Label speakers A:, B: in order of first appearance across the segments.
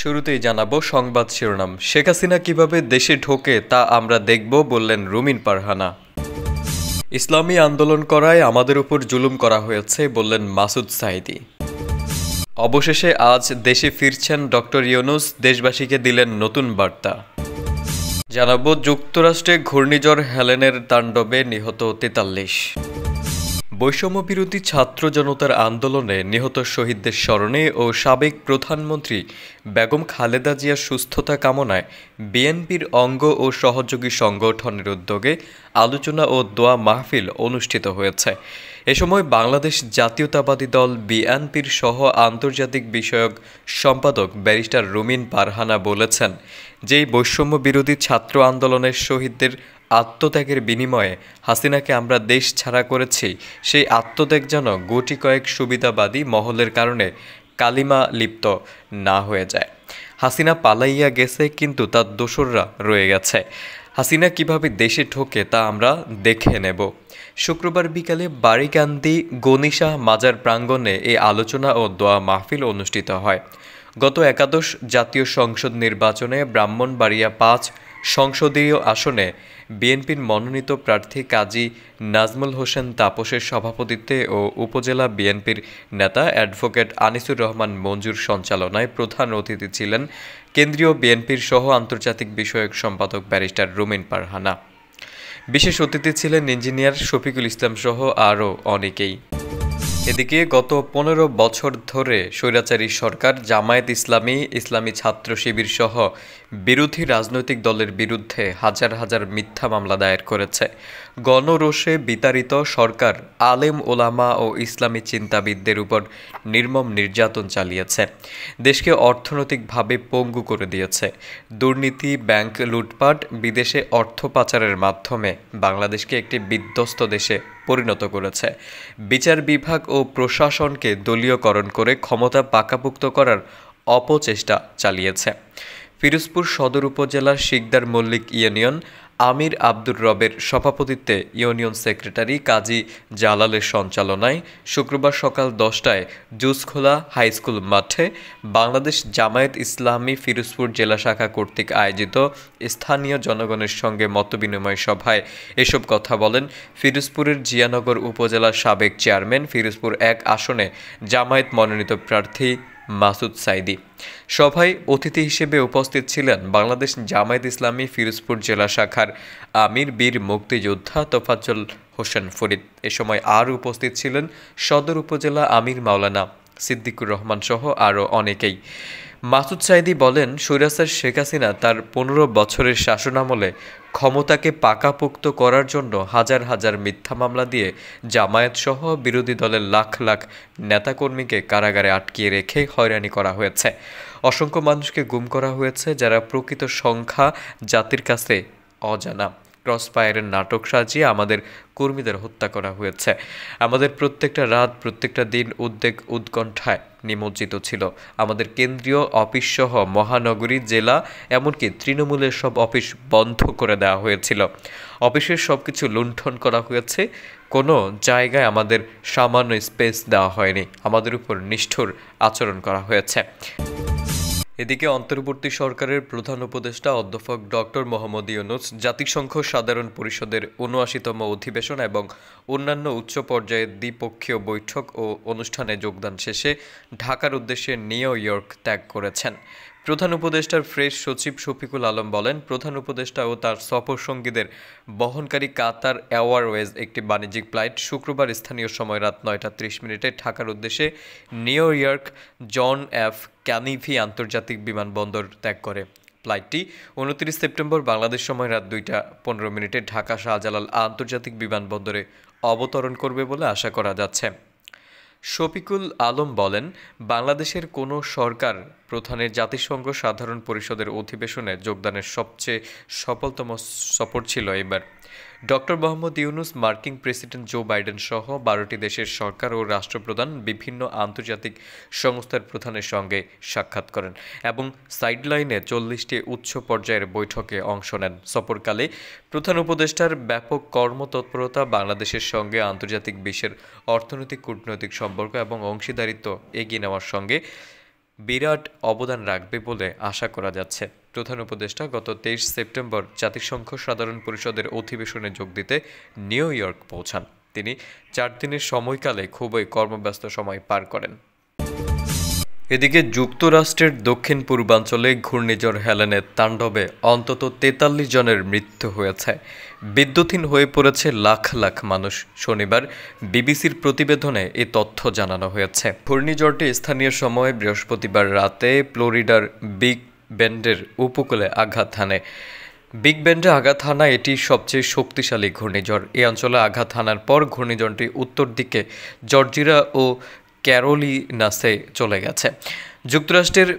A: শুরুতেই জানাবো সংবাদ শিরোনাম। শেখ হাসিনা কিভাবে দেশে ঢোকে তা আমরা দেখব বললেন রুমিন পারহানা। ইসলামী আন্দোলন করায় আমাদের উপর জুলুম করা হয়েছে বললেন মাসুদ সাঈদী। অবশেষে আজ দেশে ফিরছেন ডক্টর ইউনূস, দেশবাসীকে দিলেন নতুন বার্তা। জানাবো যুক্তরাষ্ট্রে ঘূর্ণিঝড় হেলেনের তাণ্ডবে নিহত ৪৩। বৈষম্য বিরোধী ছাত্র জনতার আন্দোলনে নিহত শহীদদের স্মরণে ও সাবেক প্রধানমন্ত্রী বেগম খালেদা জিয়ার সুস্থতা কামনায় বিএনপির অঙ্গ ও সহযোগী সংগঠনের উদ্যোগে আলোচনা ও দোয়া মাহফিল অনুষ্ঠিত হয়েছে। এ সময় বাংলাদেশ জাতীয়তাবাদী দল বিএনপির সহ আন্তর্জাতিক বিষয়ক সম্পাদক ব্যারিস্টার রুমিন পারহানা বলেছেন যে বৈষম্য বিরোধী ছাত্র আন্দোলনের শহীদদের আত্মত্যাগের বিনিময়ে হাসিনাকে আমরা দেশ ছাড়া করেছি, সেই আত্মত্যাগ যেন গুটি কয়েক সুবিধাবাদী মহলের কারণে কালিমা লিপ্ত না হয়ে যায়। হাসিনা পালাইয়া গেছে, কিন্তু তার দোসররা রয়ে গেছে। হাসিনা কিভাবে দেশে ঢোকে তা আমরা দেখে নেব। শুক্রবার বিকালে বাড়িকান্দি গনিশা মাজার প্রাঙ্গণে এই আলোচনা ও দোয়া মাহফিল অনুষ্ঠিত হয়। গত একাদশ জাতীয় সংসদ নির্বাচনে ব্রাহ্মণবাড়িয়া ৫ সংসদীয় আসনে বিএনপির মনোনীত প্রার্থী কাজী নাজমুল হোসেন তাপসের সভাপতিত্বে ও উপজেলা বিএনপির নেতা অ্যাডভোকেট আনিসুর রহমান মঞ্জুর সঞ্চালনায় প্রধান অতিথি ছিলেন কেন্দ্রীয় বিএনপির সহ আন্তর্জাতিক বিষয়ক সম্পাদক ব্যারিস্টার রুমিন পারহানা। বিশেষ অতিথি ছিলেন ইঞ্জিনিয়ার শফিকুল ইসলাম সহ আরও অনেকেই। এদিকে গত ১৫ বছর ধরে স্বৈরাচারী সরকার জামায়াত ইসলামী, ইসলামী ছাত্র শিবির সহ বিরোধী রাজনৈতিক দলের বিরুদ্ধে হাজার হাজার মিথ্যা মামলা দায়ের করেছে। গণরোষে বিতাড়িত সরকার আলেম ওলামা ও ইসলামী চিন্তাবিদদের উপর নির্মম নির্যাতন চালিয়েছে, দেশকে অর্থনৈতিকভাবে পঙ্গু করে দিয়েছে। দুর্নীতি, ব্যাংক লুটপাট, বিদেশে অর্থ পাচারের মাধ্যমে বাংলাদেশকে একটি বিধ্বস্ত দেশে পরিণত করেছে। বিচার বিভাগ ও প্রশাসনকে দলীয়করণ করে ক্ষমতা পাকাপোক্ত করার অপচেষ্টা চালিয়েছে। পিরোজপুর সদর উপজেলার শিকদার মল্লিক ইউনিয়ন আমির আব্দুর রবের সভাপতিত্বে ইউনিয়ন সেক্রেটারি কাজী জালালের সঞ্চালনায় শুক্রবার সকাল ১০টায় জুসখোলা হাইস্কুল মাঠে বাংলাদেশ জামায়াত ইসলামী পিরোজপুর জেলা শাখা কর্তৃক আয়োজিত স্থানীয় জনগণের সঙ্গে মতবিনিময় সভায় এসব কথা বলেন পিরোজপুরের জিয়ানগর উপজেলার সাবেক চেয়ারম্যান, পিরোজপুর ১ আসনে জামায়াত মনোনীত প্রার্থী মাসুদ সাঈদী। সভায় অতিথি হিসেবে উপস্থিত ছিলেন বাংলাদেশ জামায়াত ইসলামী পিরোজপুর জেলা শাখার আমির বীর মুক্তিযোদ্ধা তোফাজ্জল হোসেন ফরিদ। এ সময় আর উপস্থিত ছিলেন সদর উপজেলা আমির মাওলানা সিদ্দিকুর রহমান সহ আরও অনেকেই। মাসুদ সাঈদী বলেন, স্বৈরাচার শেখ হাসিনা তার ১৫ বছরের শাসনামলে ক্ষমতাকে পাকাপোক্ত করার জন্য হাজার হাজার মিথ্যা মামলা দিয়ে জামায়াত সহ বিরোধী দলের লাখ লাখ নেতাকর্মীকে কারাগারে আটকিয়ে রেখে হয়রানি করা হয়েছে। অসংখ্য মানুষকে গুম করা হয়েছে, যারা প্রকৃত সংখ্যা জাতির কাছে অজানা। ক্রসফায়ারের নাটক সাজিয়ে আমাদের কর্মীদের হত্যা করা হয়েছে। আমাদের প্রত্যেকটা রাত, প্রত্যেকটা দিন উদ্বেগ উৎকণ্ঠায় নিমজ্জিত ছিল। আমাদের কেন্দ্রীয় অফিস সহ মহানগরী, জেলা, এমনকি তৃণমূলের সব অফিস বন্ধ করে দেওয়া হয়েছিল। অফিসের সব কিছু লুণ্ঠন করা হয়েছে। কোনো জায়গায় আমাদের সামান্য স্পেস দেওয়া হয়নি। আমাদের উপর নিষ্ঠুর আচরণ করা হয়েছে। এদিকে অন্তর্বর্তী সরকারের প্রধান উপদেষ্টা অধ্যাপক ডক্টর মোহাম্মদ ইউনূস জাতিসংঘ সাধারণ পরিষদের ৭৯তম অধিবেশন এবং অন্যান্য উচ্চ পর্যায়ের দ্বিপক্ষীয় বৈঠক ও অনুষ্ঠানে যোগদান শেষে ঢাকার উদ্দেশ্যে নিউ ইয়র্ক ত্যাগ করেছেন। প্রধান উপদেষ্টার প্রেস সচিব শফিকুল আলম বলেন, প্রধান উপদেষ্টা ও তার সফরসঙ্গীদের বহনকারী কাতার এয়ারওয়েজ একটি বাণিজ্যিক ফ্লাইট শুক্রবার স্থানীয় সময় রাত ৯টা ৩০ মিনিটে ঢাকার উদ্দেশ্যে New York John F Kennedy আন্তর্জাতিক বিমানবন্দর ত্যাগ করে। ফ্লাইটটি ২৯ সেপ্টেম্বর বাংলাদেশ সময় রাত ২টা ১৫ মিনিটে ঢাকা শাহজালাল আন্তর্জাতিক বিমানবন্দরে অবতরণ করবে বলে আশা করা যাচ্ছে। শফিকুল আলম বলেন, বাংলাদেশের কোনো সরকার প্রধানের জাতিসংঘ সাধারণ পরিষদের অধিবেশনে যোগদানের সবচেয়ে সফলতম সফর ছিল এবার। ডক্টর মোহাম্মদ ইউনূস মার্কিন প্রেসিডেন্ট জো বাইডেন সহ ১২টি দেশের সরকার ও রাষ্ট্রপ্রধান, বিভিন্ন আন্তর্জাতিক সংস্থার প্রধানের সঙ্গে সাক্ষাৎ করেন এবং সাইডলাইনে ৪০টি উচ্চ পর্যায়ের বৈঠকে অংশ নেন। সফরকালে প্রধান উপদেষ্টার ব্যাপক কর্মতৎপরতা বাংলাদেশের সঙ্গে আন্তর্জাতিক বিশ্বের অর্থনৈতিক, কূটনৈতিক সম্পর্ক এবং অংশীদারিত্ব এগিয়ে নেওয়ার সঙ্গে বিরাট অবদান রাখবে বলে আশা করা যাচ্ছে। প্রধান উপদেষ্টা গত 23 সেপ্টেম্বর জাতিসংঘ সাধারণ পরিষদের অধিবেশনে যোগ দিতে নিউ ইয়র্ক পৌঁছান। তিনি 4 দিনের সময়কালে খুবই কর্মব্যস্ত সময় পার করেন। এদিকে যুক্তরাষ্ট্রের দক্ষিণ পূর্বাঞ্চলে ঘূর্ণিঝড় হেলেনের তাণ্ডবে অন্তত 43 জনের মৃত্যু হয়েছে। বিদ্যুৎহীন হয়ে পড়েছে লাখ লাখ মানুষ। শনিবার বিবিসির প্রতিবেদনে এ তথ্য জানানো হয়েছে। ঘূর্ণিঝড়টি স্থানীয় সময় বৃহস্পতিবার রাতে ফ্লোরিডার বিগ বেন্ডের উপকূলে আঘাত হানে। বিগ বেন্ডে আঘাত হানা এটি সবচেয়ে শক্তিশালী ঘূর্ণিঝড়। এই অঞ্চলে আঘাত হানার পর ঘূর্ণিঝড়টি উত্তর দিকে জর্জিয়া ও ক্যারোলিনাসে চলে গেছে। যুক্তরাষ্ট্রের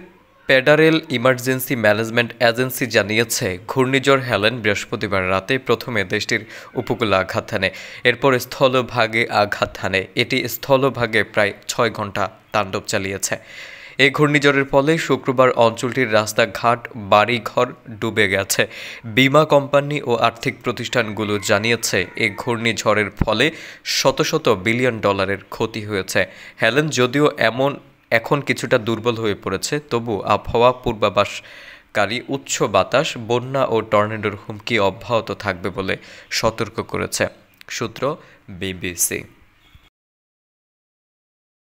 A: ফেডারেল ইমার্জেন্সি ম্যানেজমেন্ট এজেন্সি জানিয়েছে, ঘূর্ণিঝড় হেলেন বৃহস্পতিবার রাতে প্রথমে দেশটির উপকূলে আঘাত হানে, এরপর স্থলভাগে আঘাত হানে। এটি স্থলভাগে প্রায় 6 ঘন্টা তাণ্ডব চালিয়েছে। এই ঘূর্ণিঝড়ের ফলে শুক্রবার অঞ্চলটির রাস্তাঘাট, বাড়িঘর ডুবে গেছে। বীমা কোম্পানি ও আর্থিক প্রতিষ্ঠানগুলো জানিয়েছে, এই ঘূর্ণিঝড়ের ফলে শত শত বিলিয়ন ডলারের ক্ষতি হয়েছে। হেলেন যদিও এখন কিছুটা দুর্বল হয়ে পড়েছে, তবু আবহাওয়া পূর্বাভাসকারী উচ্চ বাতাস, বন্যা ও টর্নেডোর হুমকি অব্যাহত থাকবে বলে সতর্ক করেছে। সূত্র বিবিসি।